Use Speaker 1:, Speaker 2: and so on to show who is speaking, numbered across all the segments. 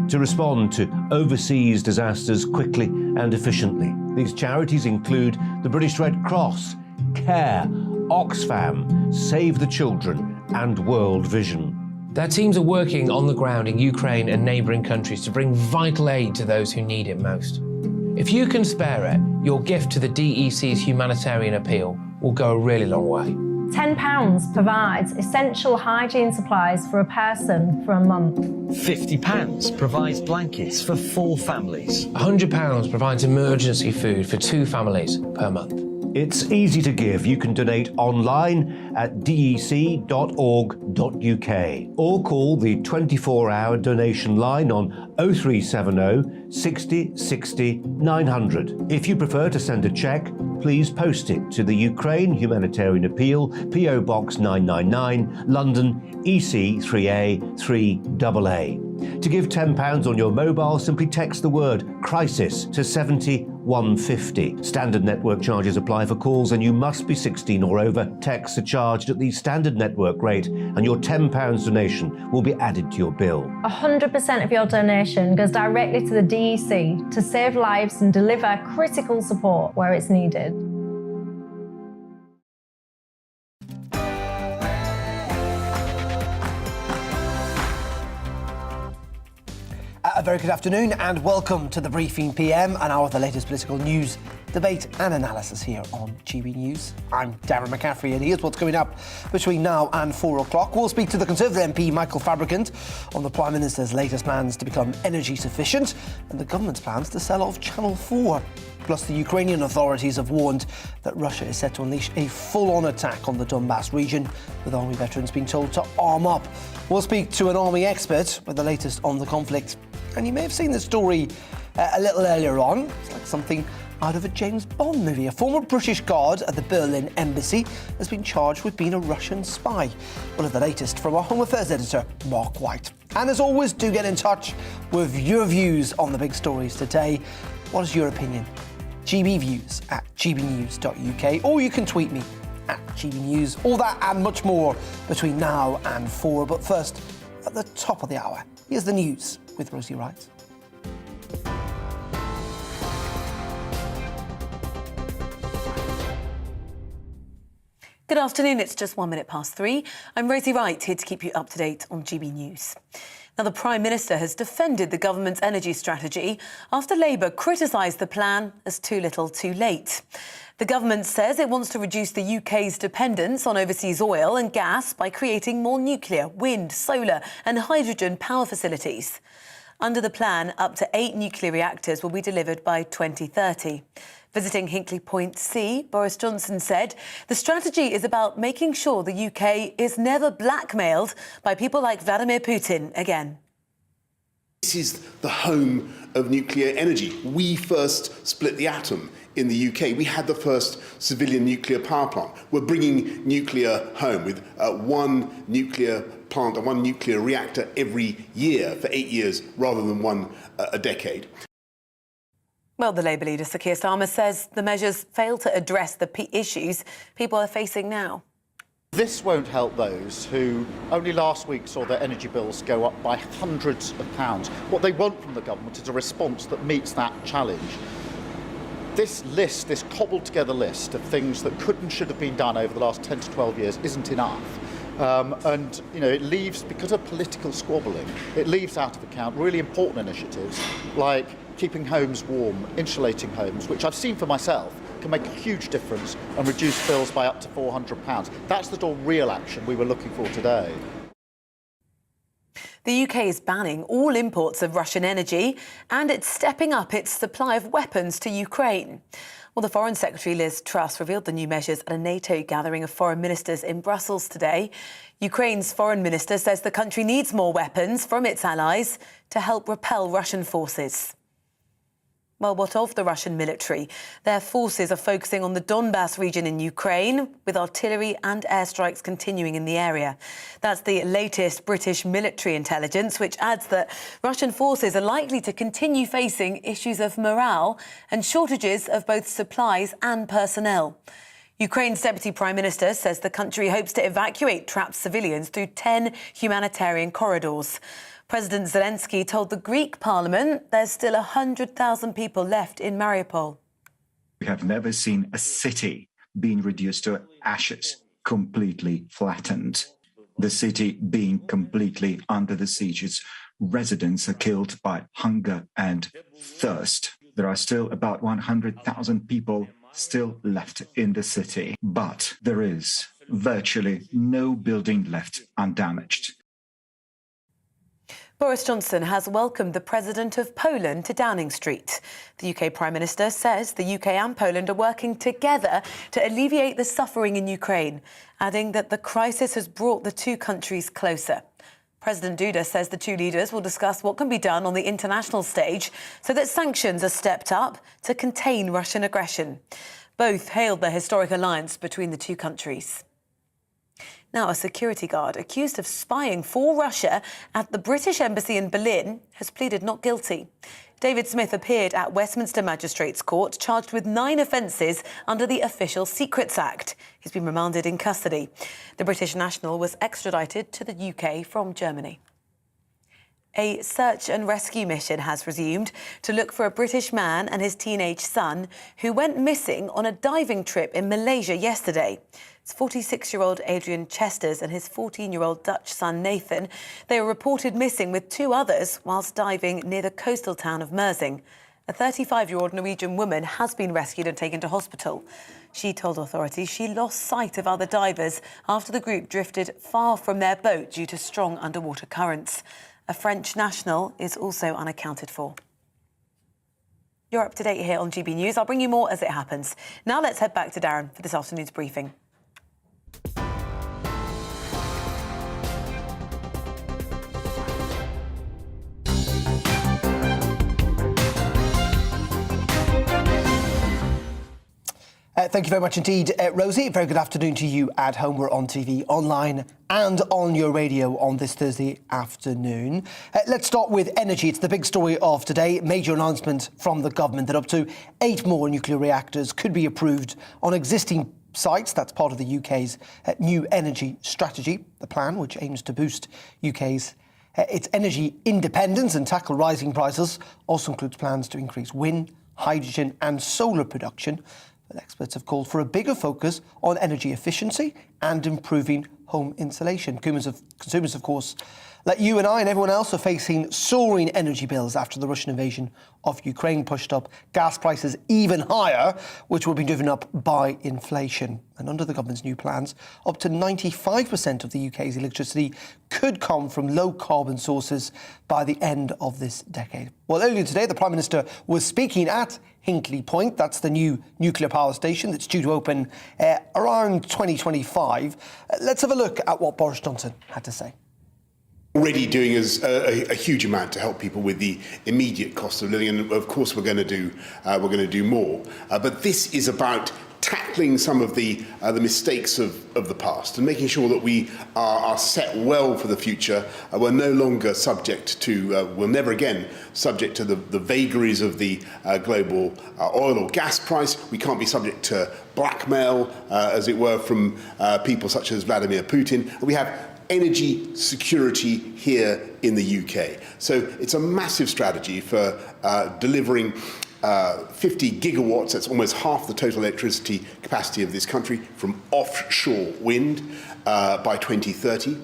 Speaker 1: to respond to overseas disasters quickly and efficiently. These charities include the British Red Cross, CARE, Oxfam, Save the Children and World Vision.
Speaker 2: Their teams are working on the ground in Ukraine and neighbouring countries to bring vital aid to those who need it most. If you can spare it, your gift to the DEC's humanitarian appeal will go a really long way.
Speaker 3: £10 provides essential hygiene supplies for a person for a month.
Speaker 4: £50 provides blankets for 4 families.
Speaker 2: £100 provides emergency food for 2 families per month.
Speaker 1: It's easy to give. You can donate online at dec.org.uk or call the 24-hour donation line on 0370 60 60 900. If you prefer to send a cheque, please post it to the Ukraine Humanitarian Appeal, PO Box 999, London, EC 3A 3AA. To give £10 on your mobile, simply text the word crisis to 70150. Standard network charges apply for calls and you must be 16 or over. Texts are charged at the standard network rate and your £10 donation will be added to your bill.
Speaker 3: 100% of your donation goes directly to the DEC to save lives and deliver critical support where it's needed.
Speaker 5: A very good afternoon and welcome to the Briefing PM, an hour of the latest political news, debate and analysis here on GB News. I'm Darren McCaffrey and here's what's coming up between now and 4 o'clock. We'll speak to the Conservative MP Michael Fabricant on the Prime Minister's latest plans to become energy sufficient and the government's plans to sell off Channel 4. Plus, the Ukrainian authorities have warned that Russia is set to unleash a full-on attack on the Donbass region, with army veterans being told to arm up. We'll speak to an army expert with the latest on the conflict. And you may have seen the story a little earlier on. It's like something out of a James Bond movie. A former British guard at the Berlin embassy has been charged with being a Russian spy. One of the latest from our Home Affairs editor, Mark White. And as always, do get in touch with your views on the big stories today. What is your opinion? GBviews at gbnews.uk, or you can tweet me at GBnews. All that and much more between now and 4. But first, at the top of the hour, here's the news with Rosie Wright.
Speaker 6: Good afternoon, it's just 1 minute past 3. I'm Rosie Wright, here to keep you up to date on GB News. Now, the Prime Minister has defended the government's energy strategy after Labour criticised the plan as too little too late. The government says it wants to reduce the UK's dependence on overseas oil and gas by creating more nuclear, wind, solar and hydrogen power facilities. Under the plan, up to 8 nuclear reactors will be delivered by 2030. Visiting Hinkley Point C, Boris Johnson said the strategy is about making sure the UK is never blackmailed by people like Vladimir Putin again.
Speaker 7: This is the home of nuclear energy. We first split the atom in the UK. We had the first civilian nuclear power plant. We're bringing nuclear home with one nuclear plant and one nuclear reactor every year for 8 years rather than one a decade.
Speaker 6: Well, the Labour leader, Sir Keir Starmer, says the measures fail to address the issues people are facing now.
Speaker 8: This won't help those who only last week saw their energy bills go up by hundreds of pounds. What they want from the government is a response that meets that challenge. This list, this cobbled together list of things that could and should have been done over the last 10 to 12 years isn't enough. And, you know, it leaves, because of political squabbling, it leaves out of account really important initiatives like keeping homes warm, insulating homes, which I've seen for myself, can make a huge difference and reduce bills by up to £400. That's the real action we were looking for today.
Speaker 6: The UK is banning all imports of Russian energy and it's stepping up its supply of weapons to Ukraine. Well, the Foreign Secretary Liz Truss revealed the new measures at a NATO gathering of foreign ministers in Brussels today. Ukraine's foreign minister says the country needs more weapons from its allies to help repel Russian forces. Well, what of the Russian military? Their forces are focusing on the Donbass region in Ukraine, with artillery and airstrikes continuing in the area. That's the latest British military intelligence, which adds that Russian forces are likely to continue facing issues of morale and shortages of both supplies and personnel. Ukraine's Deputy Prime Minister says the country hopes to evacuate trapped civilians through 10 humanitarian corridors. President Zelensky told the Greek parliament there's still 100,000 people left in Mariupol.
Speaker 9: We have never seen a city being reduced to ashes, completely flattened. The city being completely under the siege. Its residents are killed by hunger and thirst. There are still about 100,000 people still left in the city, but there is virtually no building left undamaged.
Speaker 6: Boris Johnson has welcomed the President of Poland to Downing Street. The UK Prime Minister says the UK and Poland are working together to alleviate the suffering in Ukraine, adding that the crisis has brought the two countries closer. President Duda says the two leaders will discuss what can be done on the international stage so that sanctions are stepped up to contain Russian aggression. Both hailed the historic alliance between the two countries. Now, a security guard accused of spying for Russia at the British Embassy in Berlin has pleaded not guilty. David Smith appeared at Westminster Magistrates Court, charged with 9 offences under the Official Secrets Act. He's been remanded in custody. The British national was extradited to the UK from Germany. A search and rescue mission has resumed to look for a British man and his teenage son who went missing on a diving trip in Malaysia yesterday. It's 46-year-old Adrian Chesters and his 14-year-old Dutch son Nathan. They were reported missing with 2 others whilst diving near the coastal town of Mersing. A 35-year-old Norwegian woman has been rescued and taken to hospital. She told authorities she lost sight of other divers after the group drifted far from their boat due to strong underwater currents. A French national is also unaccounted for. You're up to date here on GB News. I'll bring you more as it happens. Now let's head back to Darren for this afternoon's briefing.
Speaker 5: Thank you very much indeed, Rosie. Very good afternoon to you at home. We're on TV, online and on your radio on this Thursday afternoon. Let's start with energy. It's the big story of today. Major announcement from the government that up to 8 more nuclear reactors could be approved on existing sites. That's part of the UK's new energy strategy, the plan which aims to boost UK's its energy independence and tackle rising prices. Also includes plans to increase wind, hydrogen and solar production. But experts have called for a bigger focus on energy efficiency and improving home insulation. Consumers, of course, like you and I and everyone else, are facing soaring energy bills after the Russian invasion of Ukraine pushed up gas prices even higher, which will be driven up by inflation. And under the government's new plans, up to 95% of the UK's electricity could come from low-carbon sources by the end of this decade. Well, earlier today, the Prime Minister was speaking at Hinkley Point. That's the new nuclear power station that's due to open around 2025. Let's have a look at what Boris Johnson had to say.
Speaker 7: Already doing a huge amount to help people with the immediate cost of living, and of course we're going to do more. But this is about tackling some of the mistakes of the past and making sure that we are set well for the future. We're no longer subject to, we're never again subject to the vagaries of the global oil or gas price. We can't be subject to blackmail, as it were, from people such as Vladimir Putin. We have energy security here in the UK. So it's a massive strategy for delivering 50 gigawatts, that's almost half the total electricity capacity of this country, from offshore wind by 2030,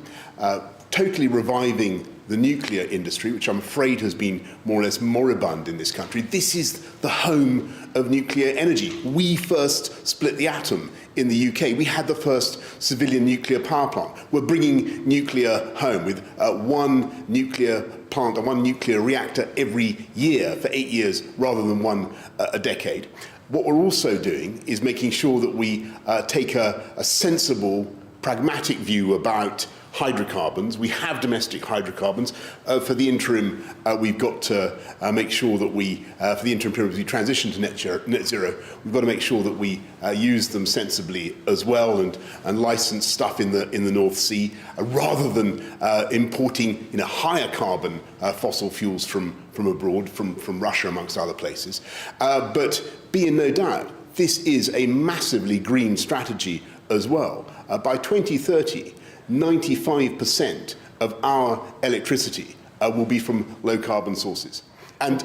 Speaker 7: totally reviving the nuclear industry, which I'm afraid has been more or less moribund in this country. This is the home of nuclear energy. We first split the atom in the UK. We had the first civilian nuclear power plant. We're bringing nuclear home with one nuclear plant and one nuclear reactor every year for 8 years rather than one a decade. What we're also doing is making sure that we take a sensible, pragmatic view about hydrocarbons. We have domestic hydrocarbons. For the interim, we've got to make sure that we, for the interim period as we transition to net zero, we've got to make sure that we use them sensibly as well and license stuff in the North Sea rather than importing higher carbon fossil fuels from abroad, from Russia amongst other places. But be in no doubt, this is a massively green strategy as well. By 2030, 95% of our electricity will be from low carbon sources. And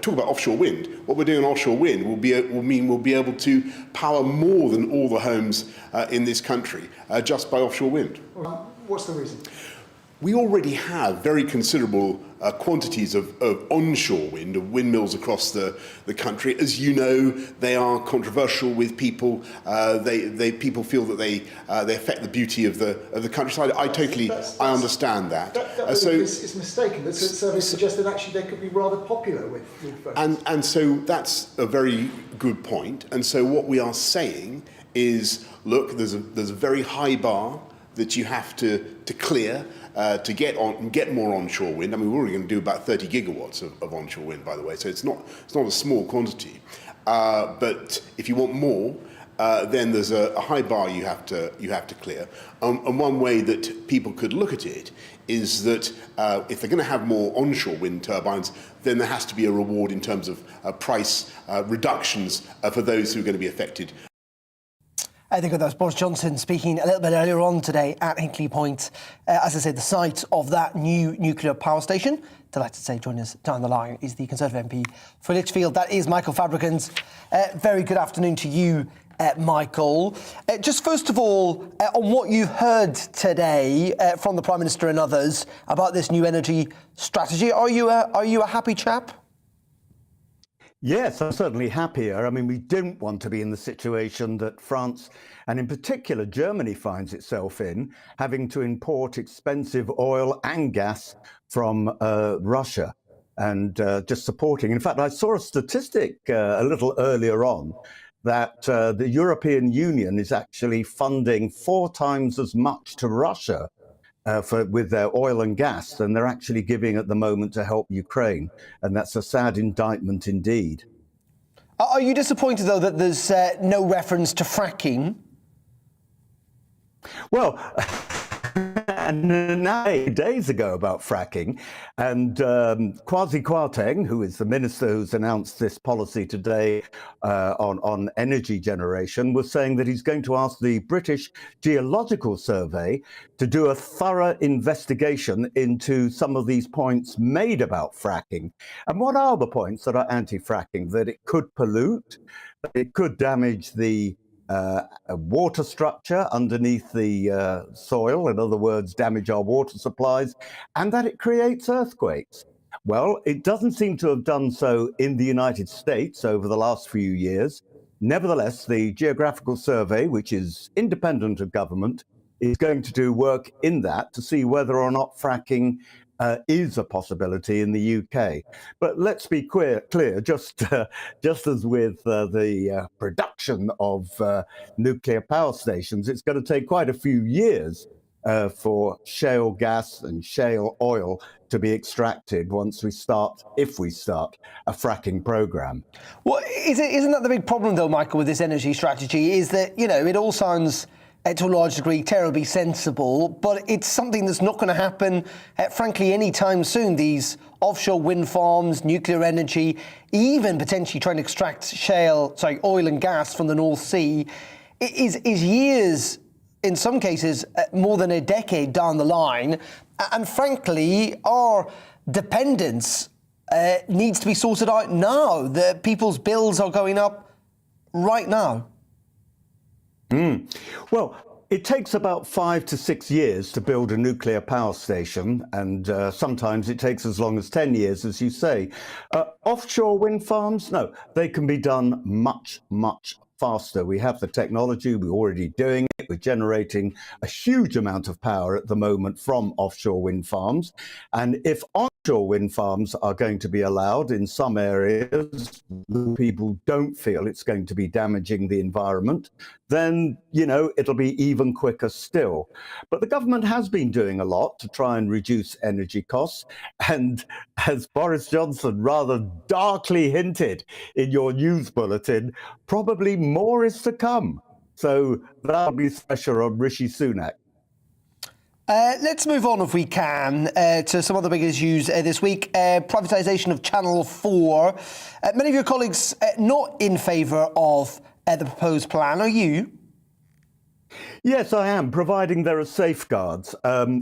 Speaker 7: talk about offshore wind. What we're doing on offshore wind will mean we'll be able to power more than all the homes in this country just by offshore wind.
Speaker 5: What's the reason?
Speaker 7: We already have very considerable quantities of onshore wind, of windmills across the country. As you know, they are controversial with people. People feel that they affect the beauty of the countryside. I understand that.
Speaker 5: It's mistaken. The survey suggested actually they could be rather popular with voters.
Speaker 7: And so that's a very good point. And so what we are saying is, look, there's a very high bar that you have to clear to get more onshore wind. I mean, we're already going to do about 30 gigawatts of onshore wind, by the way, so it's not a small quantity. But if you want more, then there's a high bar you have to clear. And one way that people could look at it is that if they're going to have more onshore wind turbines, then there has to be a reward in terms of price reductions for those who are going to be affected.
Speaker 5: I think that was Boris Johnson speaking a little bit earlier on today at Hinkley Point, as I said, the site of that new nuclear power station. Delighted to say joining us down the line is the Conservative MP for Lichfield. That is Michael Fabricans. Very good afternoon to you, Michael. Just first of all, on what you heard today from the Prime Minister and others about this new energy strategy, are you a happy chap?
Speaker 10: Yes, I'm certainly happier. I mean, we don't want to be in the situation that France, and in particular Germany, finds itself in, having to import expensive oil and gas from Russia and just supporting. In fact, I saw a statistic a little earlier on that the European Union is actually funding 4 times as much to Russia with their oil and gas than they're actually giving at the moment to help Ukraine. And that's a sad indictment indeed.
Speaker 5: Are you disappointed, though, that there's no reference to fracking?
Speaker 10: Well, and 9 days ago about fracking, and Kwasi Kwarteng, who is the minister who's announced this policy today on energy generation, was saying that he's going to ask the British Geological Survey to do a thorough investigation into some of these points made about fracking. And what are the points that are anti-fracking? That it could pollute, that it could damage the water structure underneath the soil, in other words, damage our water supplies, and that it creates earthquakes. Well, it doesn't seem to have done so in the United States over the last few years. Nevertheless, the Geographical Survey, which is independent of government, is going to do work in that to see whether or not fracking is a possibility in the UK. But let's be clear, just as with the production of nuclear power stations, it's going to take quite a few years for shale gas and shale oil to be extracted if we start a fracking program.
Speaker 5: Well, isn't that the big problem, though, Michael, with this energy strategy, is that, you know, it all sounds to a large degree terribly sensible, but it's something that's not going to happen, frankly, anytime soon. These offshore wind farms, nuclear energy, even potentially trying to extract oil and gas from the North Sea, is years, in some cases, more than a decade down the line. And frankly, our dependence needs to be sorted out now. People's bills are going up right now.
Speaker 10: Well, it takes about 5 to 6 years to build a nuclear power station, and sometimes it takes as long as 10 years, as you say. Offshore wind farms, no, they can be done much, much faster. We have the technology, we're already doing it. We're generating a huge amount of power at the moment from offshore wind farms. And if onshore wind farms are going to be allowed in some areas, people don't feel it's going to be damaging the environment, then, you know, it'll be even quicker still. But the government has been doing a lot to try and reduce energy costs. And as Boris Johnson rather darkly hinted in your news bulletin, probably more is to come. So that'll be pressure on Rishi Sunak.
Speaker 5: Let's move on, if we can, to some of the big issues this week. Privatisation of Channel 4. Many of your colleagues not in favour of the proposed plan. Are you?
Speaker 10: Yes, I am, providing there are safeguards.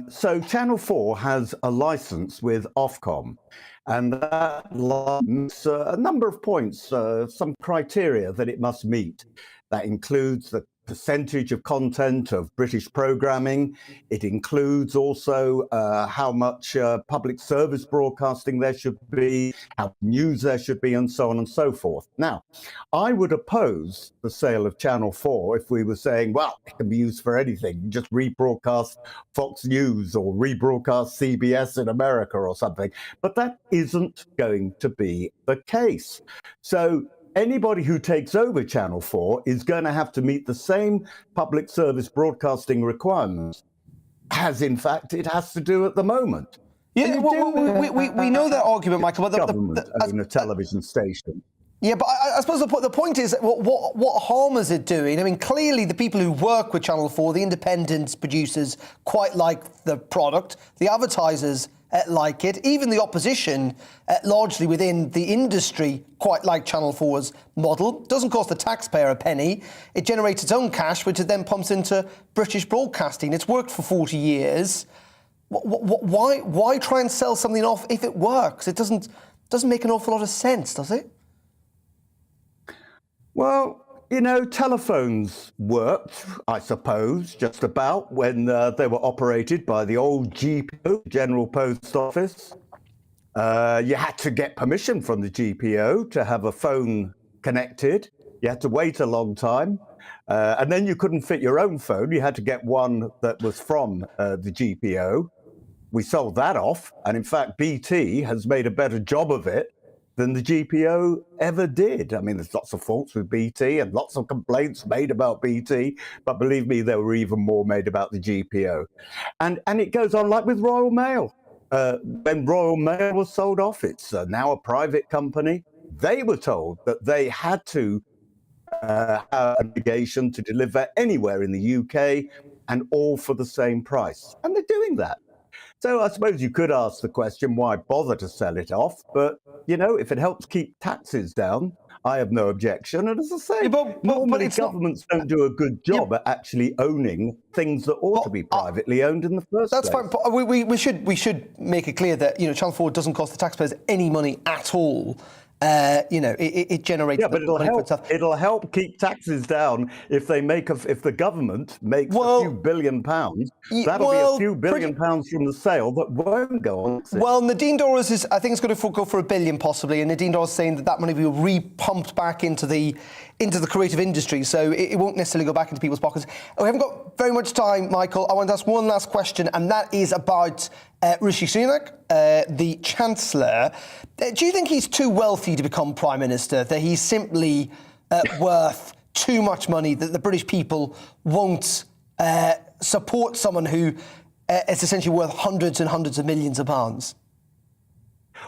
Speaker 10: So Channel 4 has a license with Ofcom, and that license a number of points, some criteria that it must meet. That includes the percentage of content of British programming. It includes also how much public service broadcasting there should be, how news there should be, and so on and so forth. Now, I would oppose the sale of Channel 4 if we were saying, well, it can be used for anything. Just rebroadcast Fox News or rebroadcast CBS in America or something. But that isn't going to be the case. So anybody who takes over Channel 4 is going to have to meet the same public service broadcasting requirements as, in fact, it has to do at the moment.
Speaker 5: Yeah, we know that argument, Michael. But
Speaker 10: government own a television station.
Speaker 5: Yeah, but I suppose the point is, what harm is it doing? I mean, clearly the people who work with Channel 4, the independent producers, quite like the product. The advertisers like it. Even the opposition, largely within the industry, quite like Channel 4's model. Doesn't cost the taxpayer a penny. It generates its own cash, which it then pumps into British broadcasting. It's worked for 40 years. Why try and sell something off if it works? It doesn't make an awful lot of sense, does it?
Speaker 10: Well, you know, telephones worked, I suppose, just about when they were operated by the old GPO, General Post Office. You had to get permission from the GPO to have a phone connected. You had to wait a long time. And then you couldn't fit your own phone. You had to get one that was from the GPO. We sold that off. And in fact, BT has made a better job of it than the GPO ever did. I mean, there's lots of faults with BT and lots of complaints made about BT, but believe me, there were even more made about the GPO. And it goes on like with Royal Mail. When Royal Mail was sold off, it's now a private company. They were told that they had to have an obligation to deliver anywhere in the UK and all for the same price. And they're doing that. So I suppose you could ask the question, why bother to sell it off? But, you know, if it helps keep taxes down, I have no objection. And as I say, normally governments don't do a good job at actually owning things that ought to be privately owned in the first place.
Speaker 5: That's fine. But we should make it clear that, you know, Channel 4 doesn't cost the taxpayers any money at all. You know, it generates.
Speaker 10: Yeah, but it'll help keep taxes down if they if the government makes a few £billion. That'll be a few £billion from the sale that won't go on.
Speaker 5: Well, Nadine Dorries is, I think, it's going to go for £1 billion possibly, and Nadine Dorries is saying that money will be re-pumped back into the creative industry, so it won't necessarily go back into people's pockets. We haven't got very much time, Michael. I want to ask one last question, and that is about Rishi Sunak, the Chancellor. Do you think he's too wealthy to become Prime Minister, that he's simply worth too much money, that the British people won't support someone who is essentially worth hundreds and hundreds of millions of pounds?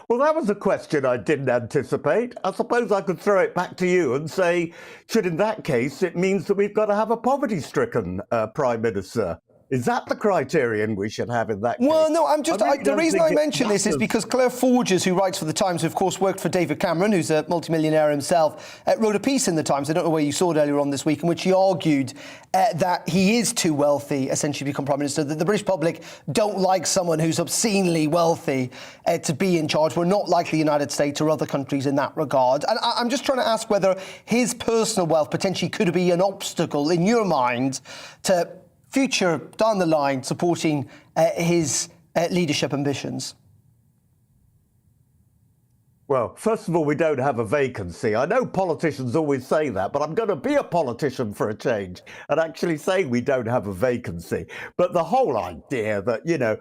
Speaker 10: Well, that was a question I didn't anticipate. I suppose I could throw it back to you and say, should in that case, it means that we've got to have a poverty-stricken Prime Minister. Is that the criterion we should have in that case?
Speaker 5: Well, no, the reason I mention this is because Claire Forges, who writes for The Times, who of course worked for David Cameron, who's a multimillionaire himself, wrote a piece in The Times, I don't know where you saw it earlier on this week, in which he argued that he is too wealthy, essentially, to become Prime Minister, that the British public don't like someone who's obscenely wealthy to be in charge. We're not like the United States or other countries in that regard. And I'm just trying to ask whether his personal wealth potentially could be an obstacle, in your mind, to future, down the line, supporting his leadership ambitions?
Speaker 10: Well, first of all, we don't have a vacancy. I know politicians always say that, but I'm going to be a politician for a change and actually say we don't have a vacancy. But the whole idea that, you know,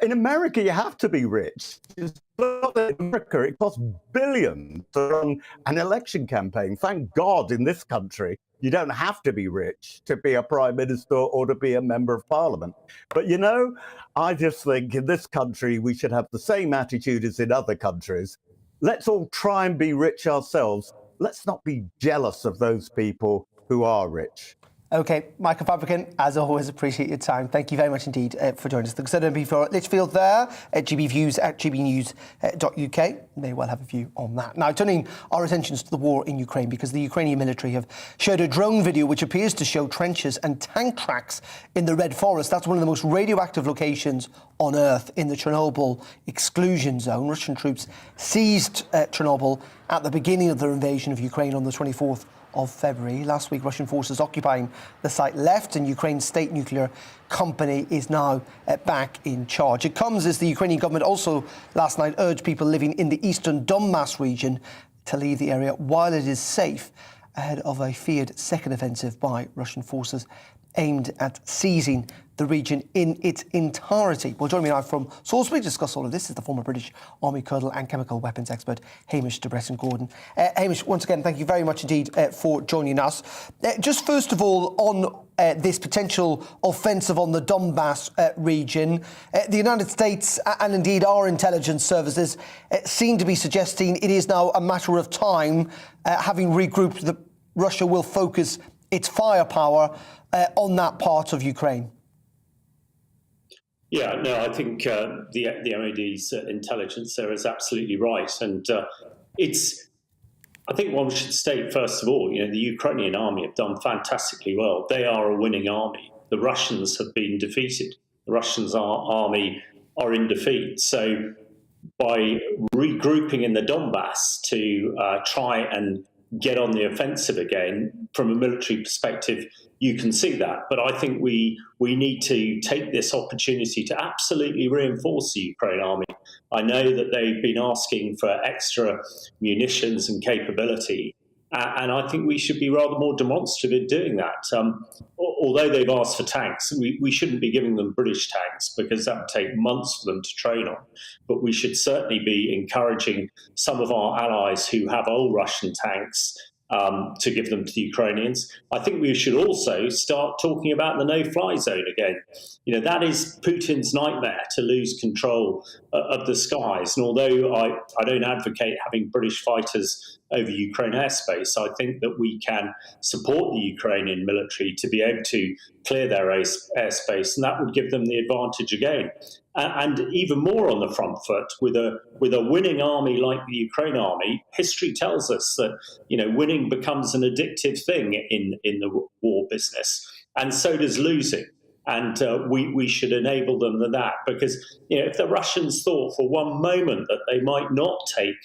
Speaker 10: in America, you have to be rich. It's not that in America, it costs billions to run an election campaign. Thank God in this country, you don't have to be rich to be a prime minister or to be a member of parliament. But, you know, I just think in this country, we should have the same attitude as in other countries. Let's all try and be rich ourselves. Let's not be jealous of those people who are rich.
Speaker 5: OK, Michael Fabricant, as always, appreciate your time. Thank you very much indeed for joining us. The Consider MP for Lichfield there at GBViews at gbnews.uk. May well have a view on that. Now, turning our attentions to the war in Ukraine, because the Ukrainian military have shared a drone video which appears to show trenches and tank tracks in the Red Forest. That's one of the most radioactive locations on Earth in the Chernobyl exclusion zone. Russian troops seized Chernobyl at the beginning of their invasion of Ukraine on the 24th of February. Last week, Russian forces occupying the site left, and Ukraine's state nuclear company is now back in charge. It comes as the Ukrainian government also last night urged people living in the eastern Donbass region to leave the area while it is safe, ahead of a feared second offensive by Russian forces aimed at seizing the region in its entirety. Well, joining me now from Salisbury to discuss all of this is the former British Army Colonel and chemical weapons expert, Hamish de Bretton-Gordon. Hamish, once again, thank you very much indeed for joining us. Just first of all, on this potential offensive on the Donbass region, the United States and indeed our intelligence services seem to be suggesting it is now a matter of time, having regrouped, that Russia will focus its firepower on that part of Ukraine.
Speaker 11: Yeah, no, I think the MOD's intelligence there is absolutely right. And I think one should state, first of all, the Ukrainian army have done fantastically well. They are a winning army. The Russians have been defeated. The Russians' army are in defeat. So by regrouping in the Donbass to try and get on the offensive again, from a military perspective, you can see that. But I think we need to take this opportunity to absolutely reinforce the Ukraine army. I know that they've been asking for extra munitions and capability, and I think we should be rather more demonstrative in doing that. Although they've asked for tanks, we shouldn't be giving them British tanks, because that would take months for them to train on. But we should certainly be encouraging some of our allies who have old Russian tanks to give them to the Ukrainians. I think we should also start talking about the no-fly zone again. That is Putin's nightmare, to lose control of the skies. And although I don't advocate having British fighters over Ukraine airspace, I think that we can support the Ukrainian military to be able to clear their airspace, and that would give them the advantage again. And even more on the front foot, with a winning army like the Ukraine army, history tells us that winning becomes an addictive thing in the war business, and so does losing. And we should enable them to that, because if the Russians thought for one moment that they might not take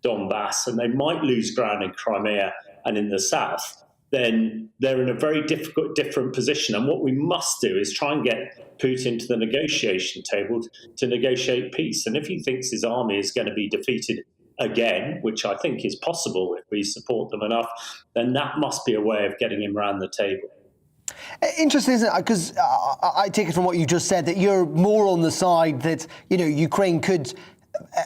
Speaker 11: Donbass and they might lose ground in Crimea and in the south, then they're in a very different position. And what we must do is try and get Putin to the negotiation table to negotiate peace. And if he thinks his army is going to be defeated again, which I think is possible if we support them enough, then that must be a way of getting him around the table.
Speaker 5: Interesting, isn't it? Because I take it from what you just said that you're more on the side that, Ukraine could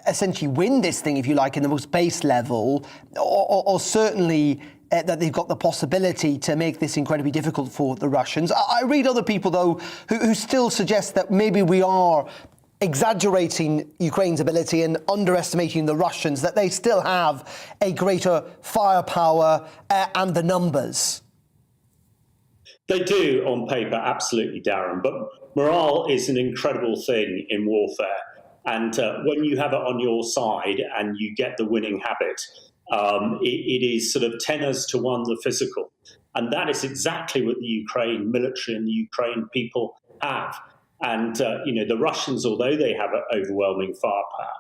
Speaker 5: essentially win this thing, if you like, in the most base level, or certainly that they've got the possibility to make this incredibly difficult for the Russians. I read other people, though, who still suggest that maybe we are exaggerating Ukraine's ability and underestimating the Russians, that they still have a greater firepower and the numbers.
Speaker 11: They do on paper, absolutely, Darren. But morale is an incredible thing in warfare. And when you have it on your side and you get the winning habit, it is sort of 10 to 1 the physical. And that is exactly what the Ukraine military and the Ukraine people have. And, the Russians, although they have overwhelming firepower,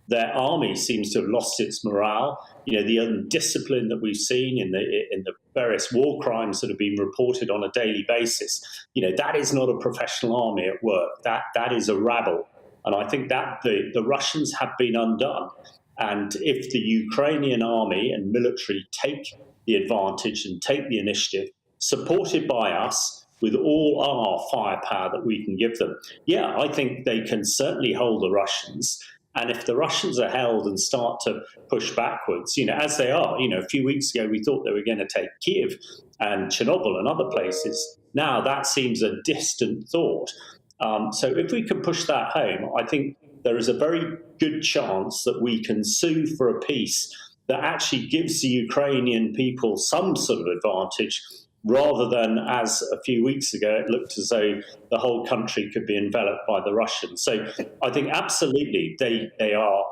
Speaker 11: their army seems to have lost its morale. The undiscipline that we've seen in the various war crimes that have been reported on a daily basis, that is not a professional army at work. That is a rabble. And I think that the Russians have been undone. And if the Ukrainian army and military take the advantage and take the initiative, supported by us with all our firepower that we can give them, I think they can certainly hold the Russians. And if the Russians are held and start to push backwards, as they are, a few weeks ago we thought they were going to take Kiev and Chernobyl and other places. Now that seems a distant thought. So if we can push that home, I think there is a very good chance that we can sue for a peace that actually gives the Ukrainian people some sort of advantage rather than, as a few weeks ago, it looked as though the whole country could be enveloped by the Russians. So I think absolutely they are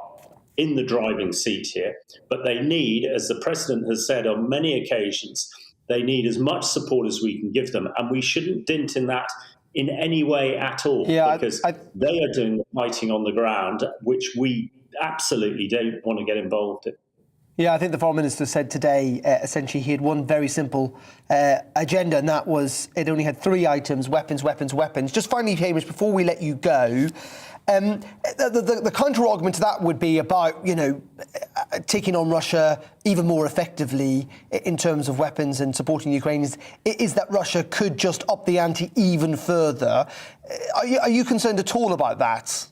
Speaker 11: in the driving seat here, but they need, as the President has said on many occasions, they need as much support as we can give them, and we shouldn't dint in that in any way at all, because they are doing the fighting on the ground, which we absolutely don't want to get involved in.
Speaker 5: Yeah, I think the Foreign Minister said today, essentially, he had one very simple agenda, and that was it only had 3 items: weapons, weapons, weapons. Just finally, Hamish, before we let you go, the counter-argument to that would be about, taking on Russia even more effectively in terms of weapons and supporting Ukraine is that Russia could just up the ante even further. Are you concerned at all about that?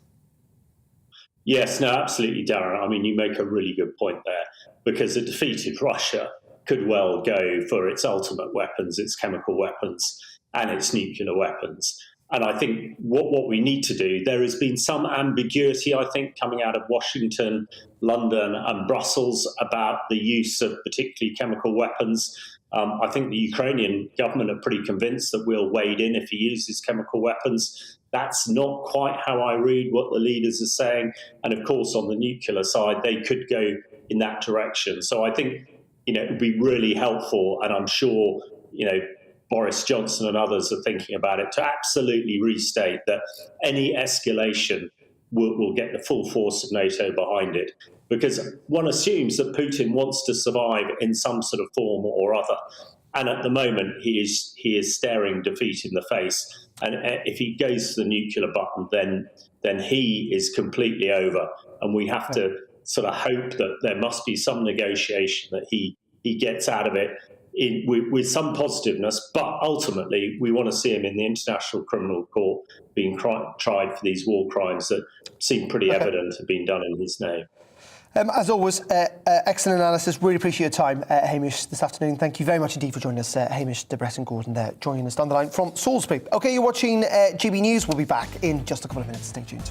Speaker 11: Yes, no, absolutely, Darren. I mean, you make a really good point there, because a defeated Russia could well go for its ultimate weapons, its chemical weapons and its nuclear weapons. And I think what we need to do, there has been some ambiguity, I think, coming out of Washington, London and Brussels about the use of particularly chemical weapons. I think the Ukrainian government are pretty convinced that we'll wade in if he uses chemical weapons. That's not quite how I read what the leaders are saying. And of course, on the nuclear side, they could go in that direction. So I think, it would be really helpful, and I'm sure, Boris Johnson and others are thinking about it, to absolutely restate that any escalation will get the full force of NATO behind it. Because one assumes that Putin wants to survive in some sort of form or other. And at the moment, he is staring defeat in the face. And if he goes to the nuclear button, then he is completely over. And we have to sort of hope that there must be some negotiation, that he gets out of it with some positiveness. But ultimately, we want to see him in the International Criminal Court being tried for these war crimes that seem pretty evident have been done in his name.
Speaker 5: As always, excellent analysis. Really appreciate your time, Hamish, this afternoon. Thank you very much indeed for joining us, Hamish de Bretton-Gordon there, joining us down the line from Salisbury. OK, you're watching GB News. We'll be back in just a couple of minutes. Stay tuned.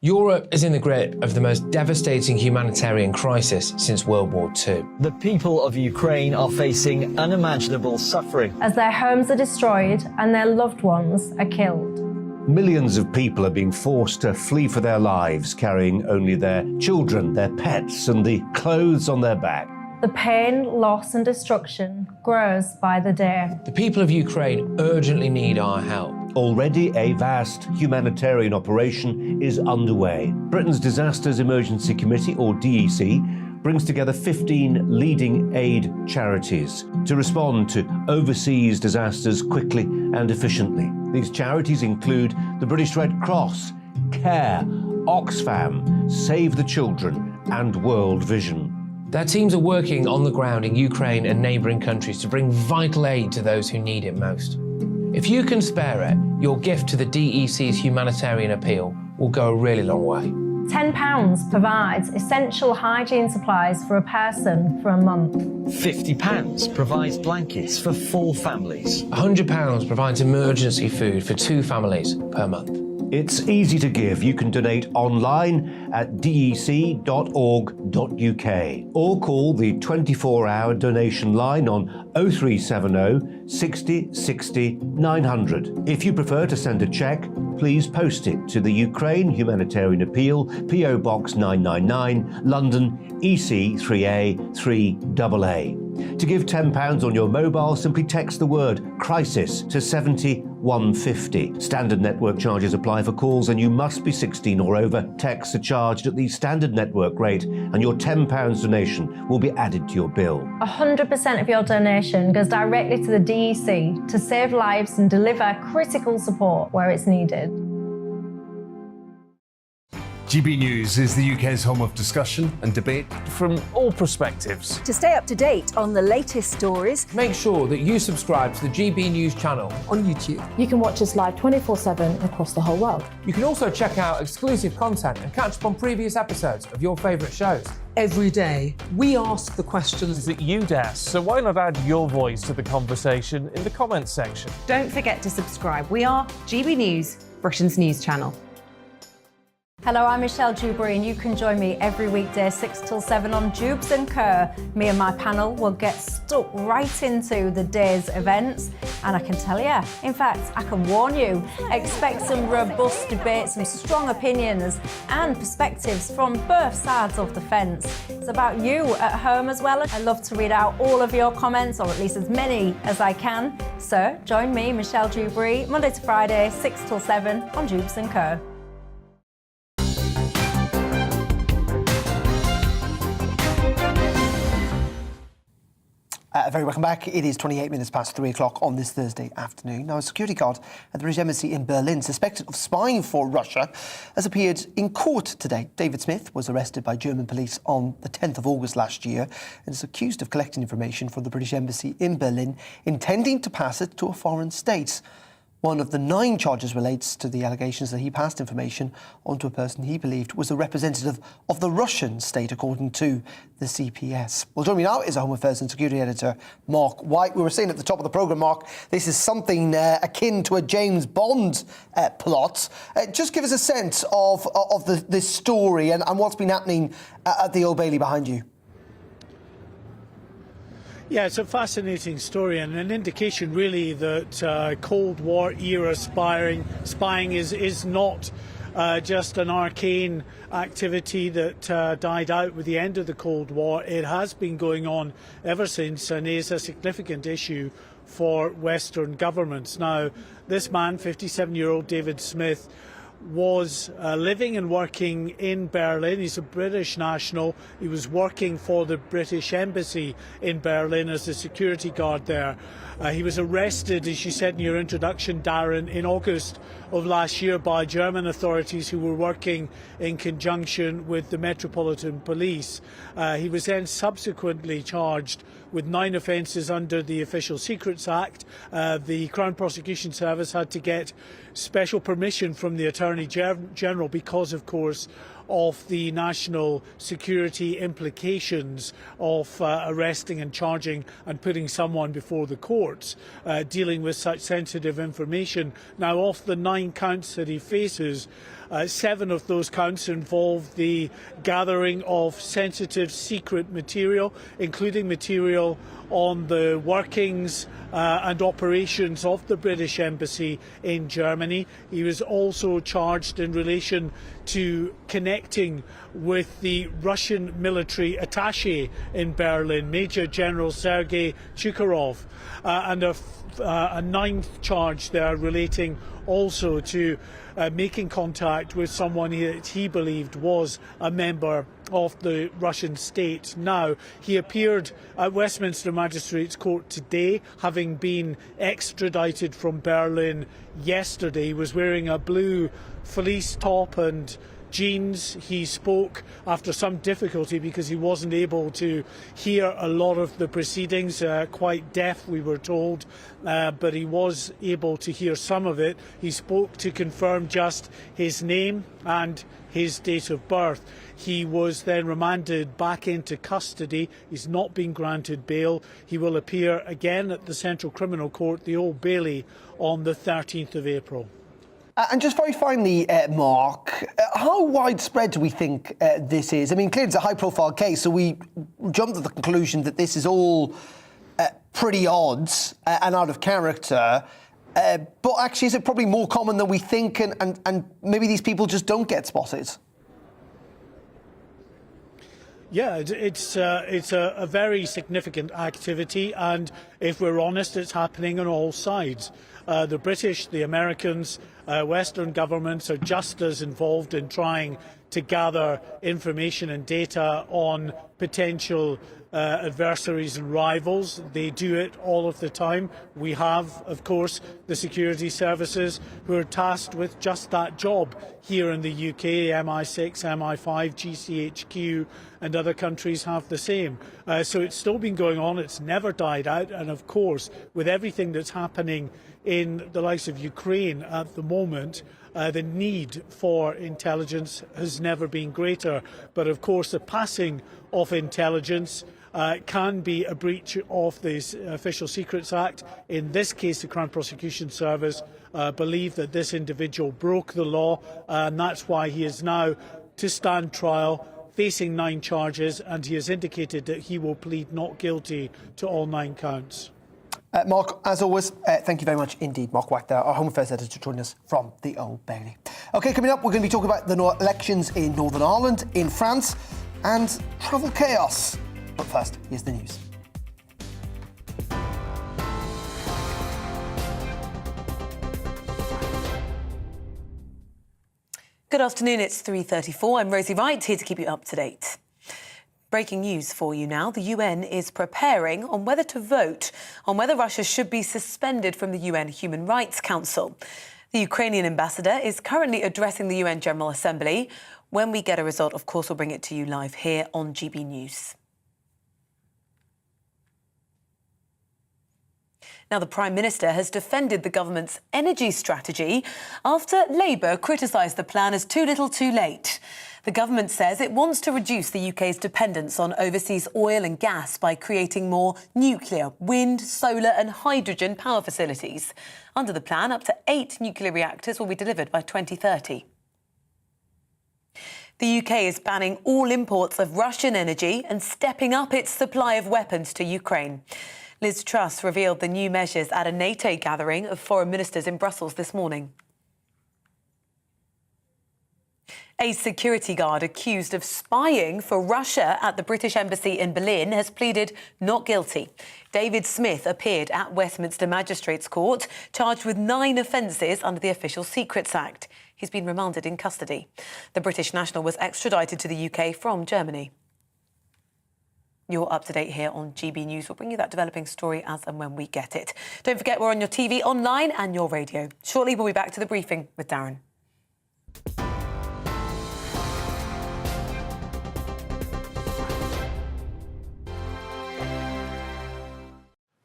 Speaker 2: Europe is in the grip of the most devastating humanitarian crisis since World War II.
Speaker 4: The people of Ukraine are facing unimaginable suffering
Speaker 3: as their homes are destroyed and their loved ones are killed.
Speaker 1: Millions of people are being forced to flee for their lives, carrying only their children, their pets, and the clothes on their back.
Speaker 3: The pain, loss and destruction grows by the day.
Speaker 2: The people of Ukraine urgently need our help.
Speaker 1: Already a vast humanitarian operation is underway. Britain's Disasters Emergency Committee, or DEC, brings together 15 leading aid charities to respond to overseas disasters quickly and efficiently. These charities include the British Red Cross, CARE, Oxfam, Save the Children and World Vision.
Speaker 2: Their teams are working on the ground in Ukraine and neighbouring countries to bring vital aid to those who need it most. If you can spare it, your gift to the DEC's humanitarian appeal will go a really long way.
Speaker 3: £10 provides essential hygiene supplies for a person for a month.
Speaker 4: £50 provides blankets for 4 families.
Speaker 2: £100 provides emergency food for 2 families per month.
Speaker 1: It's easy to give. You can donate online at dec.org.uk or call the 24-hour donation line on 0370 60 60 900. If you prefer to send a cheque, please post it to the Ukraine Humanitarian Appeal, PO Box 999, London, EC 3A 3AA. To give £10 on your mobile, simply text the word crisis to 70150. Standard network charges apply for calls and you must be 16 or over. Texts are charged at the standard network rate and your £10 donation will be added to your bill.
Speaker 3: 100% of your donation goes directly to the DEC to save lives and deliver critical support where it's needed.
Speaker 12: GB News is the UK's home of discussion and debate from all perspectives.
Speaker 13: To stay up to date on the latest stories,
Speaker 2: make sure that you subscribe to the GB News channel on YouTube.
Speaker 14: You can watch us live 24/7 across the whole world.
Speaker 2: You can also check out exclusive content and catch up on previous episodes of your favourite shows.
Speaker 15: Every day, we ask the questions
Speaker 12: that you'd ask, so why not add your voice to the conversation in the comments section?
Speaker 16: Don't forget to subscribe. We are GB News, Britain's news channel.
Speaker 3: Hello, I'm Michelle Dewberry, and you can join me every weekday 6 till 7 on Jubes and Kerr. Me and my panel will get stuck right into the day's events, and I can tell you, in fact, I can warn you, expect some robust debates, some strong opinions and perspectives from both sides of the fence. It's about you at home as well. I love to read out all of your comments, or at least as many as I can. So join me, Michelle Dewberry, Monday to Friday, 6 till 7 on Jubes and Kerr.
Speaker 5: Very welcome back. It is 28 minutes past 3 o'clock on this Thursday afternoon. Now, a security guard at the British Embassy in Berlin, suspected of spying for Russia, has appeared in court today. David Smith was arrested by German police on the 10th of August last year and is accused of collecting information from the British Embassy in Berlin, intending to pass it to a foreign state. One of the 9 charges relates to the allegations that he passed information onto a person he believed was a representative of the Russian state, according to the CPS. Well, joining me now is our Home Affairs and Security Editor, Mark White. We were saying at the top of the programme, Mark, this is something akin to a James Bond plot. Just give us a sense of this story and what's been happening at the Old Bailey behind you.
Speaker 16: Yeah, it's a fascinating story and an indication really that Cold War era spying is not just an arcane activity that died out with the end of the Cold War. It has been going on ever since and is a significant issue for Western governments. Now, this man, 57-year-old David Smith, was living and working in Berlin. He's a British national. He was working for the British Embassy in Berlin as a security guard there. He was arrested, as you said in your introduction, Darren, in August of last year by German authorities who were working in conjunction with the Metropolitan Police. He was then subsequently charged with 9 offences under the Official Secrets Act. The Crown Prosecution Service had to get special permission from the Attorney General because, of course, of the national security implications of arresting and charging and putting someone before the courts dealing with such sensitive information. Now, of the 9 counts that he faces, 7 of those counts involve the gathering of sensitive secret material, including material on the workings and operations of the British Embassy in Germany. He was also charged in relation to connecting with the Russian military attaché in Berlin, Major General Sergei Chukharov, and a 9th charge there relating also to making contact with someone that he believed was a member of the Russian state. Now, he appeared at Westminster Magistrates Court today, having been extradited from Berlin yesterday. He was wearing a blue fleece top and jeans. He spoke after some difficulty because he wasn't able to hear a lot of the proceedings, quite deaf, we were told, but he was able to hear some of it. He spoke to confirm just his name and his date of birth. He was then remanded back into custody. He's not been granted bail. He will appear again at the Central Criminal Court, the Old Bailey, on the 13th of April.
Speaker 5: And just very finally, Mark, how widespread do we think this is? I mean, clearly it's a high-profile case, so we jumped to the conclusion that this is all pretty odd and out of character. But actually, is it probably more common than we think, and maybe these people just don't get spotted?
Speaker 16: Yeah, it's a very significant activity, and if we're honest, it's happening on all sides. The British, the Americans, Western governments are just as involved in trying to gather information and data on potential adversaries and rivals. They do it all of the time. We have, of course, the security services who are tasked with just that job here in the UK. MI6, MI5, GCHQ and other countries have the same. So it's still been going on. It's never died out. And of course, with everything that's happening in the likes of Ukraine at the moment, the need for intelligence has never been greater. But of course, the passing of intelligence can be a breach of the Official Secrets Act. In this case, the Crown Prosecution Service believe that this individual broke the law, and that's why he is now to stand trial, facing 9 charges, and he has indicated that he will plead not guilty to all 9 counts.
Speaker 5: Mark, as always, thank you very much indeed, Mark White, there, our Home Affairs editor, joining us from the Old Bailey. OK, coming up, we're going to be talking about the elections in Northern Ireland, in France, and travel chaos. But first, here's the news.
Speaker 6: Good afternoon, it's 3:34. I'm Rosie Wright, here to keep you up to date. Breaking news for you now. The UN is preparing on whether to vote on whether Russia should be suspended from the UN Human Rights Council. The Ukrainian ambassador is currently addressing the UN General Assembly. When we get a result, of course, we'll bring it to you live here on GB News. Now, the Prime Minister has defended the government's energy strategy after Labour criticised the plan as too little too late. The government says it wants to reduce the UK's dependence on overseas oil and gas by creating more nuclear, wind, solar and hydrogen power facilities. Under the plan, up to 8 nuclear reactors will be delivered by 2030. The UK is banning all imports of Russian energy and stepping up its supply of weapons to Ukraine. Liz Truss revealed the new measures at a NATO gathering of foreign ministers in Brussels this morning. A security guard accused of spying for Russia at the British Embassy in Berlin has pleaded not guilty. David Smith appeared at Westminster Magistrates Court, charged with 9 offences under the Official Secrets Act. He's been remanded in custody. The British national was extradited to the UK from Germany. You're up to date here on GB News. We'll bring you that developing story as and when we get it. Don't forget, we're on your TV, online and your radio. Shortly, we'll be back to the briefing with Darren.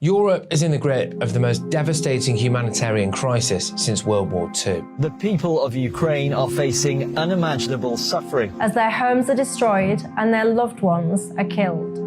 Speaker 2: Europe is in the grip of the most devastating humanitarian crisis since World War II.
Speaker 4: The people of Ukraine are facing unimaginable suffering
Speaker 3: as their homes are destroyed and their loved ones are killed.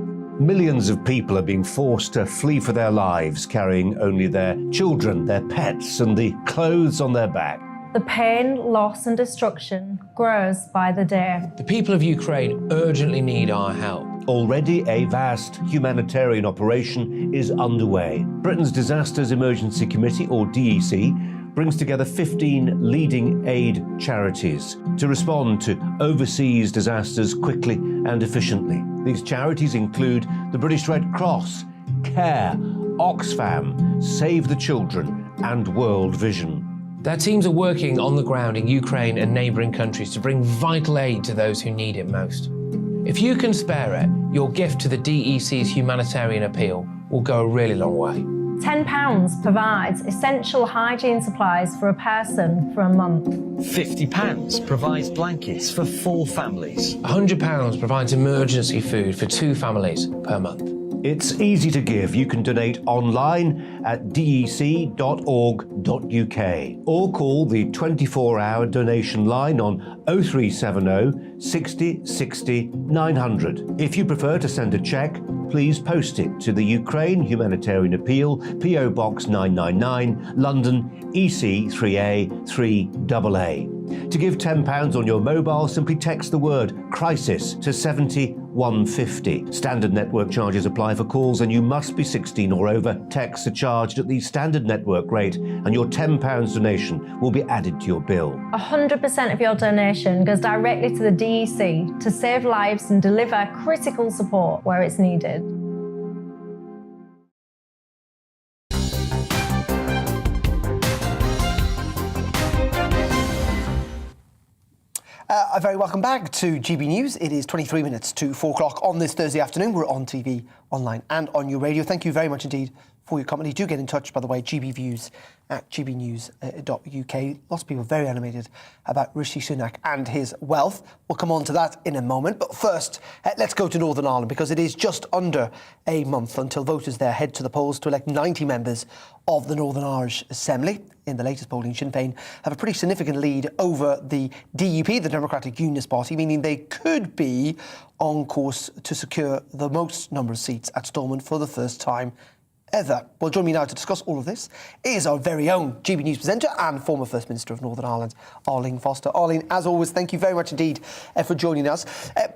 Speaker 1: Millions of people are being forced to flee for their lives, carrying only their children, their pets, and the clothes on their back.
Speaker 3: The pain, loss and destruction grows by the day.
Speaker 2: The people of Ukraine urgently need our help.
Speaker 1: Already a vast humanitarian operation is underway. Britain's Disasters Emergency Committee, or DEC, brings together 15 leading aid charities to respond to overseas disasters quickly and efficiently. These charities include the British Red Cross, CARE, Oxfam, Save the Children and World Vision.
Speaker 2: Their teams are working on the ground in Ukraine and neighbouring countries to bring vital aid to those who need it most. If you can spare it, your gift to the DEC's humanitarian appeal will go a really long way.
Speaker 3: £10 provides essential hygiene supplies for a person for a month.
Speaker 4: £50 provides blankets for 4 families.
Speaker 2: £100 provides emergency food for 2 families per month.
Speaker 1: It's easy to give. You can donate online at dec.org.uk or call the 24-hour donation line on 0370 60 60 900. If you prefer to send a cheque, please post it to the Ukraine Humanitarian Appeal, PO Box 999, London, EC 3A 3AA. To give £10 on your mobile, simply text the word crisis to 70150. Standard network charges apply for calls and you must be 16 or over. Texts are charged at the standard network rate and your £10 donation will be added to your bill.
Speaker 3: 100% of your donation goes directly to the DEC to save lives and deliver critical support where it's needed.
Speaker 5: A very welcome back to GB News. It is 23 minutes to 4 o'clock on this Thursday afternoon. We're on TV, online and on your radio. Thank you very much indeed for your company. Do get in touch, by the way, GBViews at gbnews.uk. Lots of people very animated about Rishi Sunak and his wealth. We'll come on to that in a moment. But first, let's go to Northern Ireland, because it is just under a month until voters there head to the polls to elect 90 members of the Northern Irish Assembly. In the latest polling, Sinn Féin have a pretty significant lead over the DUP, the Democratic Unionist Party, meaning they could be on course to secure the most number of seats at Stormont for the first time ever. Well, join me now to discuss all of this is our very own GB News presenter and former First Minister of Northern Ireland, Arlene Foster. Arlene, as always, thank you very much indeed for joining us.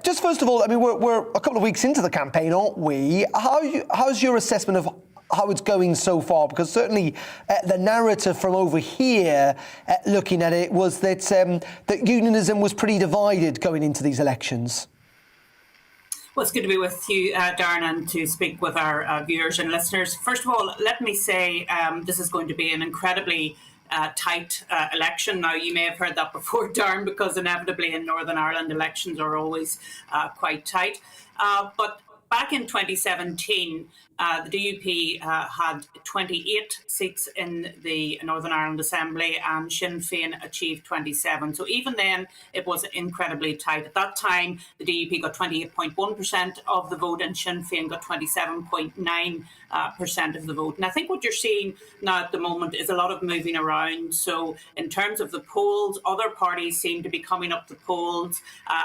Speaker 5: Just first of all, I mean, we're a couple of weeks into the campaign, aren't we? How's your assessment of how it's going so far? Because certainly the narrative from over here, looking at it, was that that unionism was pretty divided going into these elections.
Speaker 17: Well, it's good to be with you, Darren, and to speak with our viewers and listeners. First of all, let me say this is going to be an incredibly tight election. Now, you may have heard that before, Darren, because inevitably in Northern Ireland, elections are always quite tight. But back in 2017, the DUP had 28 seats in the Northern Ireland Assembly, and Sinn Féin achieved 27. So even then, it was incredibly tight. At that time, the DUP got 28.1% of the vote, and Sinn Féin got 27.9% of the vote. And I think what you're seeing now at the moment is a lot of moving around. So in terms of the polls, other parties seem to be coming up the polls,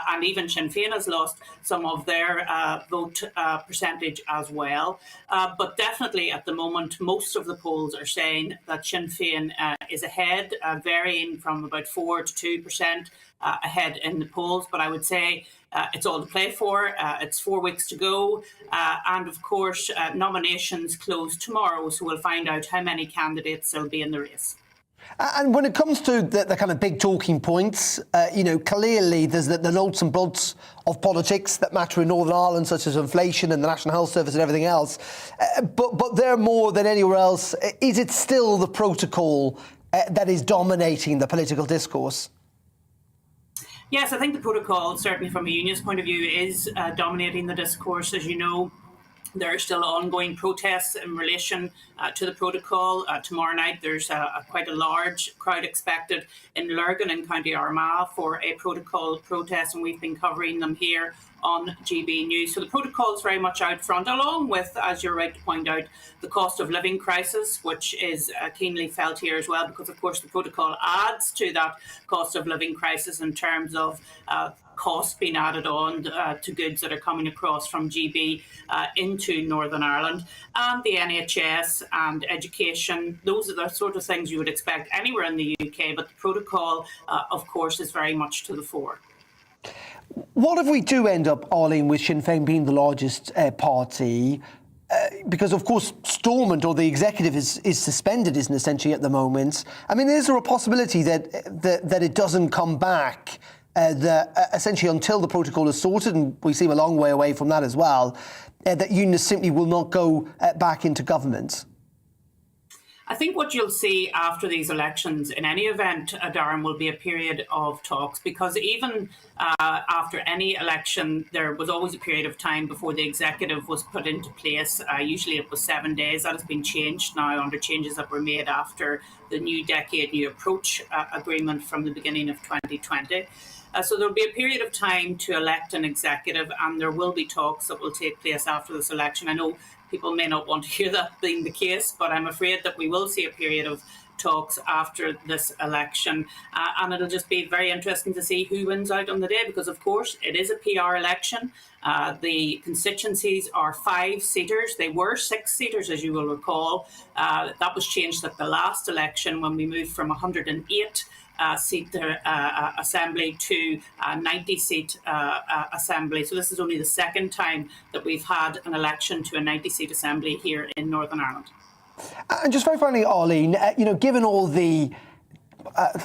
Speaker 17: and even Sinn Féin has lost some of their vote percentage as well. But definitely at the moment, most of the polls are saying that Sinn Féin is ahead, varying from about 4 to 2% ahead in the polls. But I would say it's all to play for. It's 4 weeks to go. And of course, nominations close tomorrow. So we'll find out how many candidates will be in the race.
Speaker 5: And when it comes to the kind of big talking points, clearly there's the notes and bolts of politics that matter in Northern Ireland, such as inflation and the National Health Service and everything else. But they're more than anywhere else. Is it still the protocol that is dominating the political discourse?
Speaker 17: Yes, I think the protocol, certainly from a unionist point of view, is dominating the discourse. As you know, there are still ongoing protests in relation to the protocol. Tomorrow night, there's quite a large crowd expected in Lurgan in County Armagh for a protocol protest, and we've been covering them here on GB News. So the protocol is very much out front, along with, as you're right to point out, the cost of living crisis, which is keenly felt here as well, because, of course, the protocol adds to that cost of living crisis in terms of costs being added on to goods that are coming across from GB into Northern Ireland, and the NHS and education. Those are the sort of things you would expect anywhere in the UK, but the protocol, of course, is very much to the fore.
Speaker 5: What if we do end up, Arlene, with Sinn Féin being the largest party? Because, of course, Stormont, or the executive, is suspended, isn't essentially at the moment. I mean, is there a possibility that it doesn't come back, essentially until the protocol is sorted, and we seem a long way away from that as well, that unionists simply will not go back into government?
Speaker 17: I think what you'll see after these elections, in any event, Darren, will be a period of talks, because even after any election, there was always a period of time before the executive was put into place. Usually it was 7 days. That has been changed now under changes that were made after the New Decade, New Approach agreement from the beginning of 2020. So there'll be a period of time to elect an executive, and there will be talks that will take place after this election. I know people may not want to hear that being the case, but I'm afraid that we will see a period of talks after this election. And it'll just be very interesting to see who wins out on the day, because, of course, it is a PR election. The constituencies are 5-seaters. They were 6-seaters, as you will recall. That was changed at the last election when we moved from 108 seat assembly to 90-seat assembly. So this is only the second time that we've had an election to a 90-seat assembly here in Northern Ireland.
Speaker 5: And just very finally, Arlene, given all the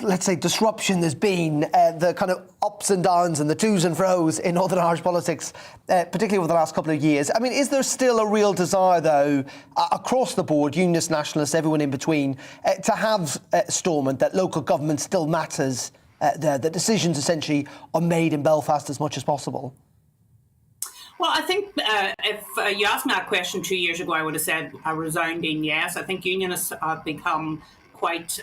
Speaker 5: let's say, disruption there's been, the kind of ups and downs and the to's and fro's in Northern Irish politics, particularly over the last couple of years. I mean, is there still a real desire, though, across the board, unionists, nationalists, everyone in between, to have Stormont, that local government still matters, that decisions essentially are made in Belfast as much as possible?
Speaker 17: Well, I think if you asked me that question 2 years ago, I would have said a resounding yes. I think unionists have become quite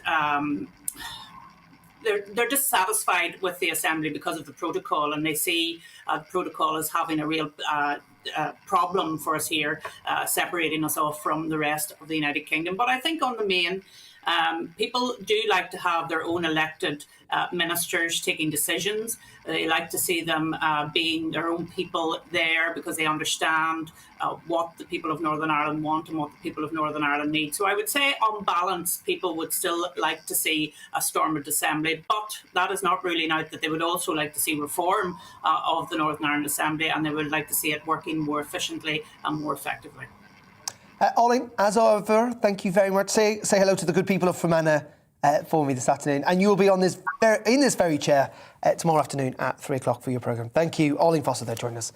Speaker 17: they're dissatisfied with the assembly because of the protocol, and they see the protocol as having a real problem for us here, separating us off from the rest of the United Kingdom. But I think on the main, people do like to have their own elected ministers taking decisions. They like to see them being their own people there because they understand what the people of Northern Ireland want and what the people of Northern Ireland need. So I would say on balance, people would still like to see a stormed Assembly, but that is not ruling out that they would also like to see reform of the Northern Ireland Assembly, and they would like to see it working more efficiently and more effectively.
Speaker 5: Ollie, as ever, thank you very much. Say hello to the good people of Fermanagh for me this afternoon, and you'll be on this in this very chair tomorrow afternoon at 3 o'clock for your programme. Thank you, Ollie Foster, there joining us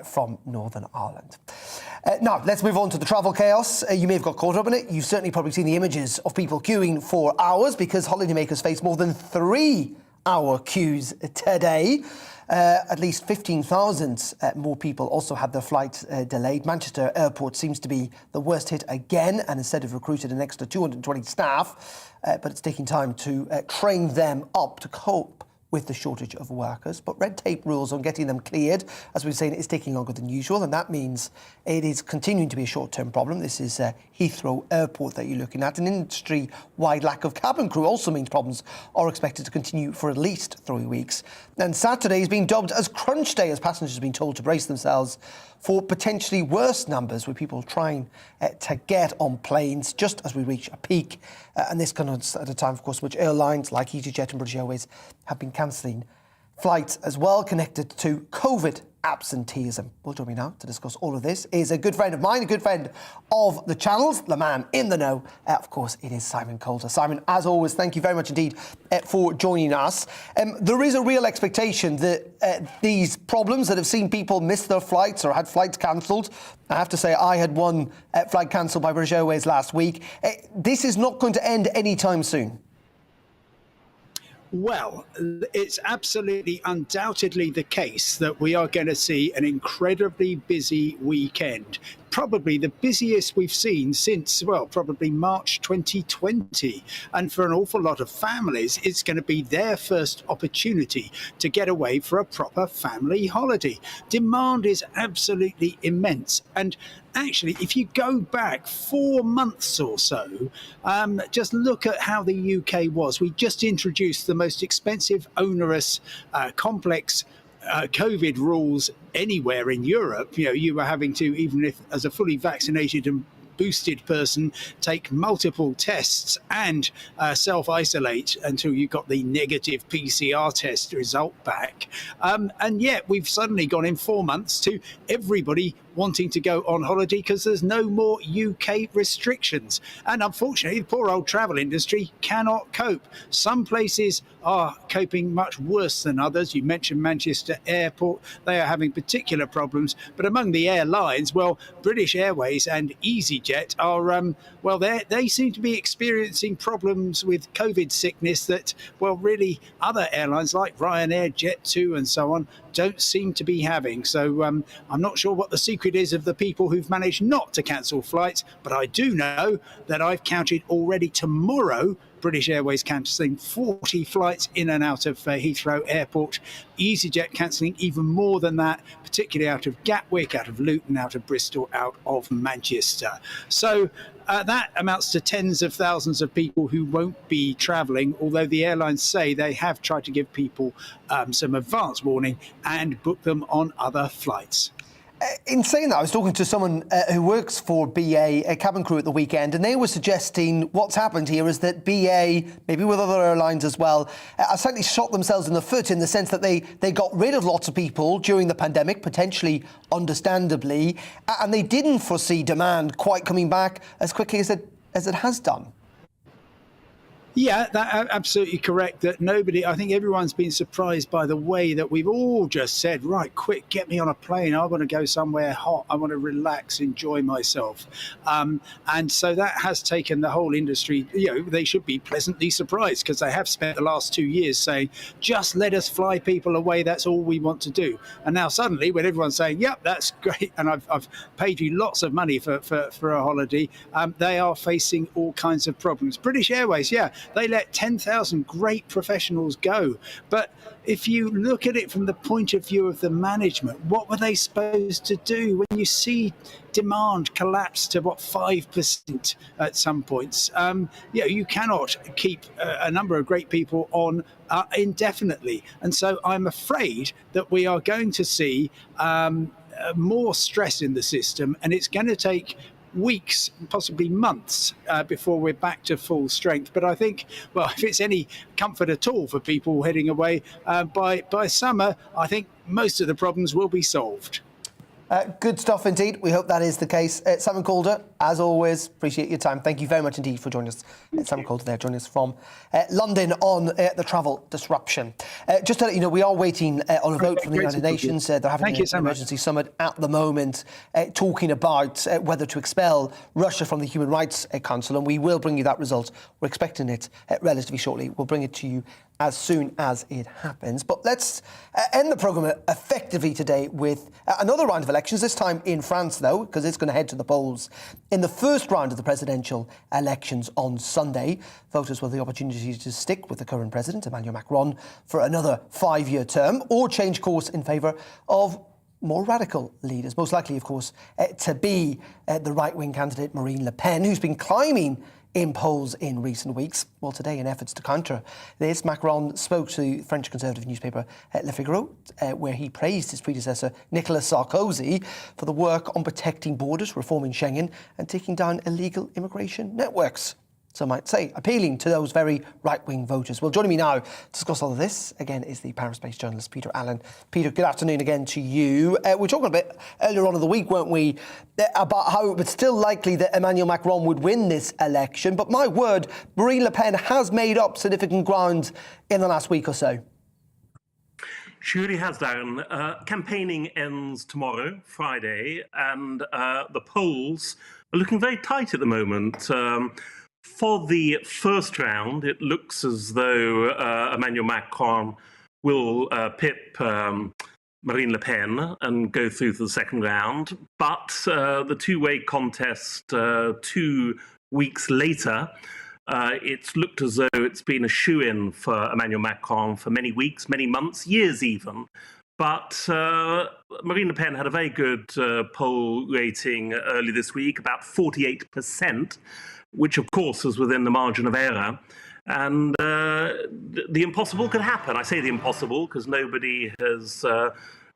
Speaker 5: from Northern Ireland. Now, let's move on to the travel chaos. You may have got caught up in it. You've certainly probably seen the images of people queuing for hours because holidaymakers face more than 3-hour queues today. At least 15,000 more people also had their flights delayed. Manchester Airport seems to be the worst hit again and instead have recruited an extra 220 staff, but it's taking time to train them up to cope with the shortage of workers. But red tape rules on getting them cleared, as we've seen, is taking longer than usual, and that means it is continuing to be a short-term problem. This is Heathrow Airport that you're looking at. An industry-wide lack of cabin crew also means problems are expected to continue for at least 3 weeks. And Saturday is being dubbed as crunch day, as passengers have been told to brace themselves for potentially worse numbers, with people trying to get on planes just as we reach a peak. And this comes at a time, of course, which airlines like EasyJet and British Airways have been cancelling flights as well, connected to COVID absenteeism. Well, join me now to discuss all of this is a good friend of mine, a good friend of the channels, the man in the know. Of course, it is Simon Coulter. Simon, as always, thank you very much indeed for joining us. There is a real expectation that these problems that have seen people miss their flights or had flights cancelled. I have to say, I had one flight cancelled by British Airways last week. This is not going to end anytime soon.
Speaker 18: Well, it's absolutely undoubtedly the case that we are going to see an incredibly busy weekend. Probably the busiest we've seen since, well, probably March 2020. And for an awful lot of families, it's going to be their first opportunity to get away for a proper family holiday. Demand is absolutely immense. And actually, if you go back 4 months or so, just look at how the UK was. We just introduced the most expensive, onerous, complex COVID rules anywhere in Europe. You know, you were having to, even if as a fully vaccinated and boosted person, take multiple tests and self-isolate until you got the negative PCR test result back. And yet we've suddenly gone in 4 months to everybody wanting to go on holiday because there's no more UK restrictions. And unfortunately, the poor old travel industry cannot cope. Some places are coping much worse than others. You mentioned Manchester Airport. They are having particular problems. But among the airlines, well, British Airways and EasyJet are, well, they seem to be experiencing problems with COVID sickness that, well, really other airlines like Ryanair, Jet2 and so on don't seem to be having. So I'm not sure what the secret is of the people who've managed not to cancel flights, but I do know that I've counted already tomorrow British Airways cancelling 40 flights in and out of Heathrow Airport. EasyJet cancelling even more than that, particularly out of Gatwick, out of Luton, out of Bristol, out of Manchester. So that amounts to tens of thousands of people who won't be travelling, although the airlines say they have tried to give people some advance warning and book them on other flights.
Speaker 5: In saying that, I was talking to someone who works for BA, a cabin crew at the weekend, and they were suggesting what's happened here is that BA, maybe with other airlines as well, certainly shot themselves in the foot in the sense that they got rid of lots of people during the pandemic, potentially understandably, and they didn't foresee demand quite coming back as quickly as it has done.
Speaker 18: Yeah, that's absolutely correct. That nobody, I think everyone's been surprised by the way that we've all just said, right, quick, get me on a plane. I want to go somewhere hot. I want to relax, enjoy myself. And so that has taken the whole industry, they should be pleasantly surprised because they have spent the last 2 years saying, just let us fly people away. That's all we want to do. And now suddenly when everyone's saying, yep, that's great. And I've paid you lots of money for a holiday, they are facing all kinds of problems. British Airways, yeah. They let 10,000 great professionals go. But if you look at it from the point of view of the management, what were they supposed to do when you see demand collapse to 5% at some points? You cannot keep a number of great people on indefinitely. And so I'm afraid that we are going to see more stress in the system, and it's going to take weeks, possibly months, before we're back to full strength. But I think, well, if it's any comfort at all for people heading away, by summer, I think most of the problems will be solved.
Speaker 5: Good stuff indeed. We hope that is the case. Simon Calder, as always, appreciate your time. Thank you very much indeed for joining us. Simon Calder there, joining us from London on the travel disruption. Just to let you know, we are waiting on a vote from the United Nations. They're having an emergency summit at the moment, talking about whether to expel Russia from the Human Rights Council, and we will bring you that result. We're expecting it relatively shortly. We'll bring it to you as soon as it happens. But let's end the programme effectively today with another round of elections, this time in France, though, because it's going to head to the polls in the first round of the presidential elections on Sunday. Voters will have the opportunity to stick with the current president, Emmanuel Macron, for another 5-year term, or change course in favour of more radical leaders, most likely, of course, to be the right-wing candidate Marine Le Pen, who's been climbing in polls in recent weeks. Well, today, in efforts to counter this, Macron spoke to French conservative newspaper Le Figaro, where he praised his predecessor, Nicolas Sarkozy, for the work on protecting borders, reforming Schengen, and taking down illegal immigration networks. Some might say, appealing to those very right-wing voters. Well, joining me now to discuss all of this, again, is the Paris-based journalist Peter Allen. Peter, good afternoon again to you. We were talking a bit earlier on in the week, weren't we, about how it was still likely that Emmanuel Macron would win this election. But my word, Marine Le Pen has made up significant ground in the last week or so.
Speaker 19: She really has, Darren. Campaigning ends tomorrow, Friday, and the polls are looking very tight at the moment. For the first round, it looks as though Emmanuel Macron will pip Marine Le Pen and go through to the second round. But the two-way contest 2 weeks later, it's looked as though it's been a shoo-in for Emmanuel Macron for many weeks, many months, years even. But Marine Le Pen had a very good poll rating early this week, about 48%. Which, of course, is within the margin of error. And the impossible could happen. I say the impossible because nobody has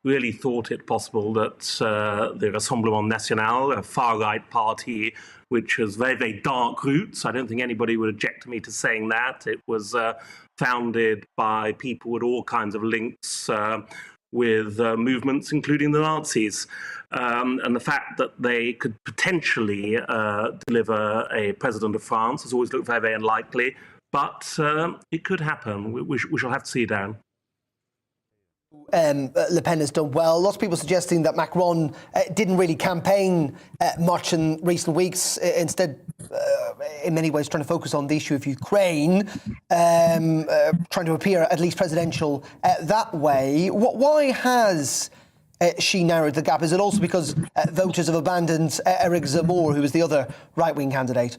Speaker 19: really thought it possible that the Rassemblement National, a far-right party, which has very, very dark roots, I don't think anybody would object to me to saying that. It was founded by people with all kinds of links with movements, including the Nazis. And the fact that they could potentially deliver a president of France has always looked very, very unlikely. But it could happen. We shall have to see, Darren.
Speaker 5: Le Pen has done well. Lots of people suggesting that Macron didn't really campaign much in recent weeks. Instead, in many ways, trying to focus on the issue of Ukraine, trying to appear at least presidential that way. Why has she narrowed the gap? Is it also because voters have abandoned Eric Zemmour, who was the other right-wing candidate?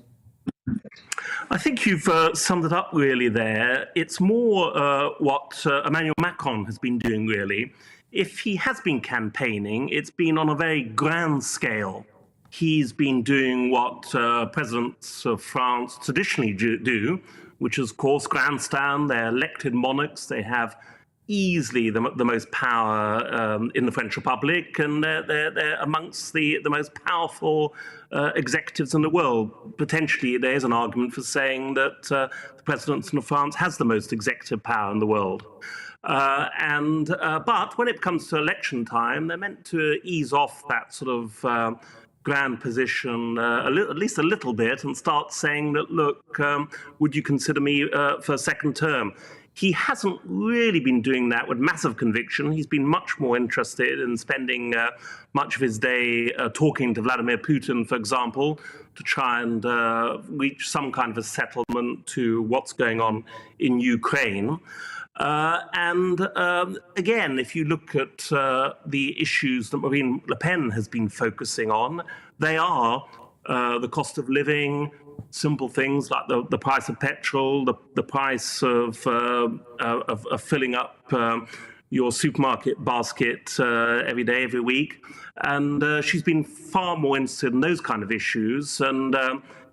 Speaker 19: I think you've summed it up really there. It's more what Emmanuel Macron has been doing, really. If he has been campaigning, it's been on a very grand scale. He's been doing what presidents of France traditionally do, which is, of course, grandstand. They're elected monarchs. They have easily the most power in the French Republic, and they're amongst the most powerful executives in the world. Potentially, there is an argument for saying that the president of France has the most executive power in the world. But when it comes to election time, they're meant to ease off that sort of grand position at least a little bit and start saying that, look, would you consider me for a second term? He hasn't really been doing that with massive conviction. He's been much more interested in spending much of his day talking to Vladimir Putin, for example, to try and reach some kind of a settlement to what's going on in Ukraine. Again, if you look at the issues that Marine Le Pen has been focusing on, they are the cost of living, simple things like the price of petrol, the price of filling up your supermarket basket every day, every week. And she's been far more interested in those kind of issues. And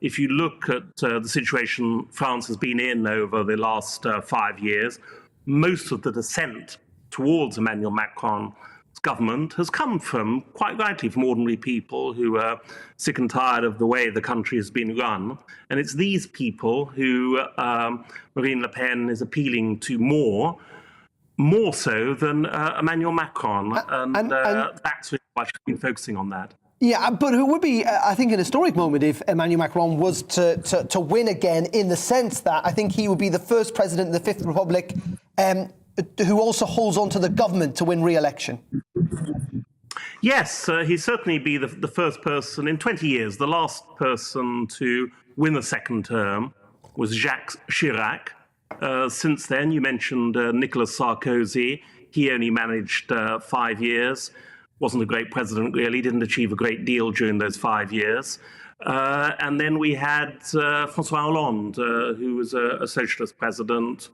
Speaker 19: if you look at the situation France has been in over the last 5 years, most of the dissent towards Emmanuel Macron's government has come from, quite rightly, from ordinary people who are sick and tired of the way the country has been run. And it's these people who Marine Le Pen is appealing to more so than Emmanuel Macron. And that's really why she's been focusing on that.
Speaker 5: Yeah, but it would be, I think, an historic moment if Emmanuel Macron was to win again, in the sense that I think he would be the first president of the Fifth Republic who also holds on to the government to win re-election.
Speaker 19: Yes, he'd certainly be the first person in 20 years. The last person to win a second term was Jacques Chirac. Since then, you mentioned Nicolas Sarkozy. He only managed 5 years. Wasn't a great president, really, didn't achieve a great deal during those 5 years. And then we had François Hollande, who was a socialist president,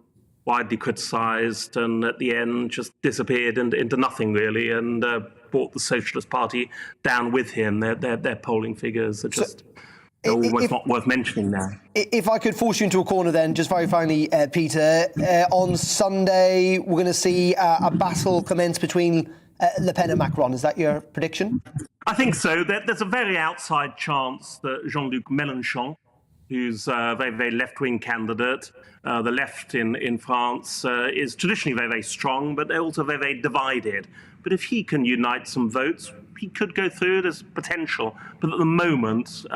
Speaker 19: widely criticised, and at the end just disappeared into nothing, really, and brought the Socialist Party down with him. Their polling figures are just almost not worth mentioning now.
Speaker 5: If I could force you into a corner then, just very finally, Peter, on Sunday we're going to see a battle commence between Le Pen and Macron. Is that your prediction?
Speaker 19: I think so. There's a very outside chance that Jean-Luc Mélenchon, who's a very, very left-wing candidate, the left in France is traditionally very, very strong, but they're also very, very divided. But if he can unite some votes, he could go through. There's potential. But at the moment,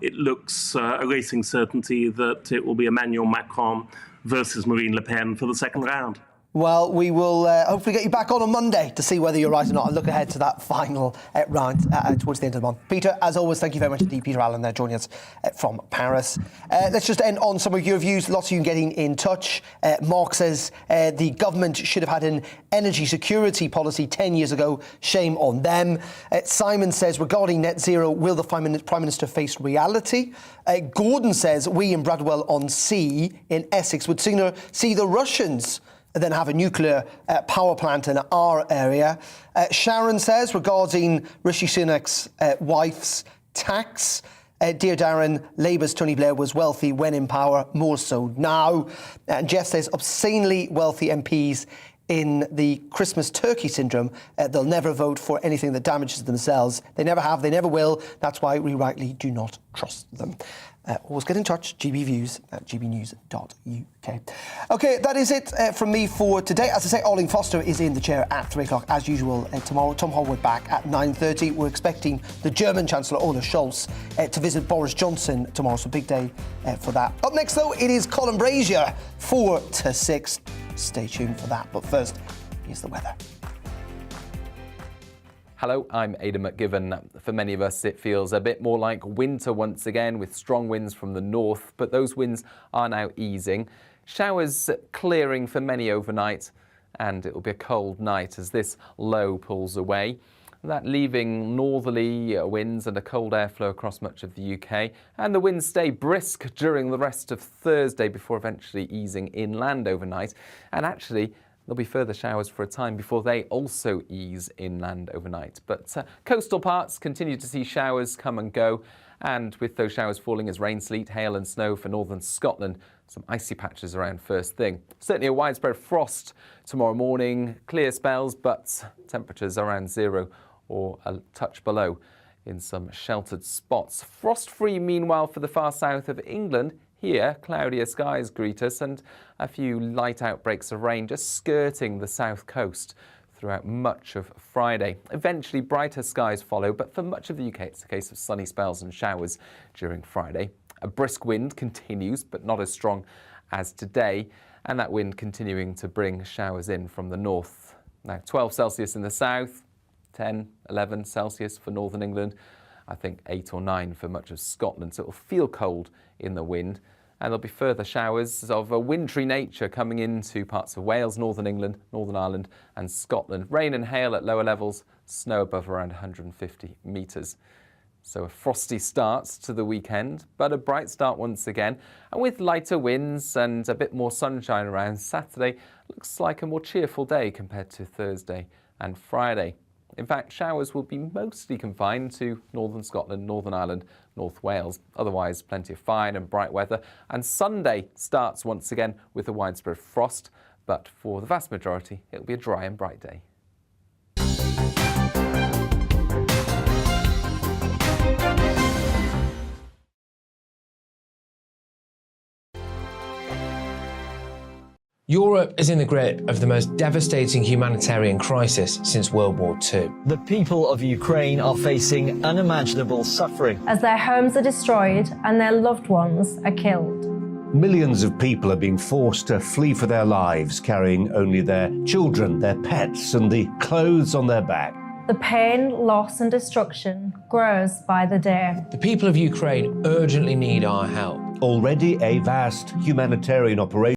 Speaker 19: it looks a racing certainty that it will be Emmanuel Macron versus Marine Le Pen for the second round.
Speaker 5: Well, we will hopefully get you back on Monday to see whether you're right or not, and look ahead to that final round towards the end of the month. Peter, as always, thank you very much indeed. Peter Allen there joining us from Paris. Let's just end on some of your views. Lots of you getting in touch. Mark says the government should have had an energy security policy 10 years ago. Shame on them. Simon says, regarding net zero, will the Prime Minister face reality? Gordon says, we in Bradwell-on-Sea in Essex would sooner see the Russians than have a nuclear power plant in our area. Sharon says, regarding Rishi Sunak's wife's tax, dear Darren, Labour's Tony Blair was wealthy when in power, more so now. And Jeff says, obscenely wealthy MPs in the Christmas turkey syndrome, they'll never vote for anything that damages themselves. They never have, they never will. That's why we rightly do not trust them. Always get in touch, gbviews@gbnews.uk. OK, that is it from me for today. As I say, Arlene Foster is in the chair at 3 o'clock, as usual, tomorrow. Tom Holwood back at 9:30. We're expecting the German Chancellor, Olaf Scholz, to visit Boris Johnson tomorrow, so big day for that. Up next, though, it is Colin Brazier, 4 to 6. Stay tuned for that. But first, here's the weather.
Speaker 20: Hello, I'm Aidan McGivern. For many of us, it feels a bit more like winter once again, with strong winds from the north, but those winds are now easing. Showers clearing for many overnight, and it will be a cold night as this low pulls away. That leaving northerly winds and a cold airflow across much of the UK. And the winds stay brisk during the rest of Thursday before eventually easing inland overnight. And actually, there'll be further showers for a time before they also ease inland overnight. But coastal parts continue to see showers come and go. And with those showers falling as rain, sleet, hail and snow for northern Scotland, some icy patches around first thing. Certainly a widespread frost tomorrow morning. Clear spells, but temperatures around 0 or a touch below in some sheltered spots. Frost-free, meanwhile, for the far south of England. Here, cloudier skies greet us and a few light outbreaks of rain just skirting the south coast throughout much of Friday. Eventually, brighter skies follow, but for much of the UK, it's a case of sunny spells and showers during Friday. A brisk wind continues, but not as strong as today, and that wind continuing to bring showers in from the north. Now, 12 Celsius in the south, 10, 11 Celsius for northern England, I think 8 or 9 for much of Scotland, so it will feel cold in the wind. And there'll be further showers of a wintry nature coming into parts of Wales, northern England, Northern Ireland and Scotland. Rain and hail at lower levels, snow above around 150 metres. So a frosty start to the weekend, but a bright start once again. And with lighter winds and a bit more sunshine around, Saturday looks like a more cheerful day compared to Thursday and Friday. In fact, showers will be mostly confined to northern Scotland, Northern Ireland, North Wales. Otherwise, plenty of fine and bright weather. And Sunday starts once again with a widespread frost, but for the vast majority, it'll be a dry and bright day.
Speaker 2: Europe is in the grip of the most devastating humanitarian crisis since World War II.
Speaker 4: The people of Ukraine are facing unimaginable suffering
Speaker 3: as their homes are destroyed and their loved ones are killed.
Speaker 1: Millions of people are being forced to flee for their lives, carrying only their children, their pets, and the clothes on their back.
Speaker 3: The pain, loss and destruction grows by the day.
Speaker 2: The people of Ukraine urgently need our help.
Speaker 1: Already a vast humanitarian operation